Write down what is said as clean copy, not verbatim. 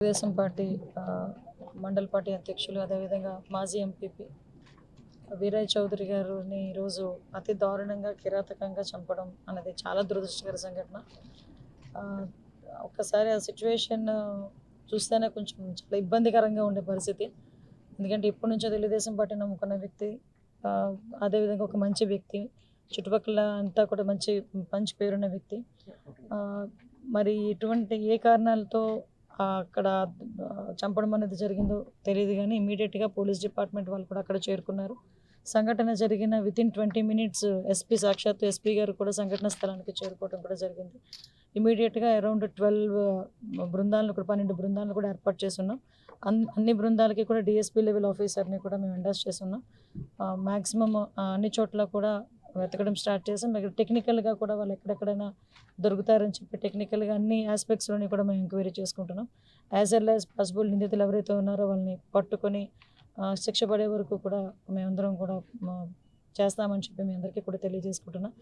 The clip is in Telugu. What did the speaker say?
తెలుగుదేశం పార్టీ మండల పార్టీ అధ్యక్షులు అదేవిధంగా మాజీ ఎంపీపీ వీరయ్య చౌదరి గారిని ఈరోజు అతి దారుణంగా కిరాతకంగా చంపడం అనేది చాలా దురదృష్టకర సంఘటన. ఆ, ఒక్కసారి ఆ సిచ్యువేషన్ చూస్తేనే కొంచెం చాలా ఇబ్బందికరంగా ఉండే పరిస్థితి. ఎందుకంటే ఇప్పటి నుంచో తెలుగుదేశం పార్టీ నమ్ముకున్న వ్యక్తి, ఆ, అదేవిధంగా ఒక మంచి వ్యక్తి, చుట్టుపక్కల అంతా కూడా మంచి పేరున్న వ్యక్తి. ఆ, మరి ఇటువంటి ఏ కారణాలతో అక్కడ చంపడం అనేది జరిగిందో తెలియదు, కానీ ఇమీడియట్గా పోలీస్ డిపార్ట్మెంట్ వాళ్ళు కూడా అక్కడ చేరుకున్నారు. సంఘటన జరిగిన వితిన్ 20 minutes సాక్షాత్తు ఎస్పీ గారు కూడా సంఘటన స్థలానికి చేరుకోవడం కూడా జరిగింది. ఇమీడియట్గా అరౌండ్ 12 బృందాలను కూడా ఏర్పాటు చేస్తున్నాం. అన్ని బృందాలకి కూడా డిఎస్పీ లెవెల్ ఆఫీసర్ని కూడా మేము ఎండాస్ చేస్తున్నాం. మ్యాక్సిమం అన్ని చోట్ల కూడా వెతకడం స్టార్ట్ చేసాం. టెక్నికల్గా కూడా వాళ్ళు ఎక్కడెక్కడైనా దొరుకుతారని చెప్పి టెక్నికల్గా అన్ని ఆస్పెక్ట్స్లోని కూడా మేము ఎంక్వైరీ చేసుకుంటున్నాం. యాజ్ వెల్ యాజ్ పాసిబుల్ నిందితులు ఎవరైతే ఉన్నారో వాళ్ళని పట్టుకొని శిక్ష పడే వరకు కూడా మేమందరం కూడా చేస్తామని చెప్పి మీ అందరికీ కూడా తెలియజేసుకుంటున్నాం.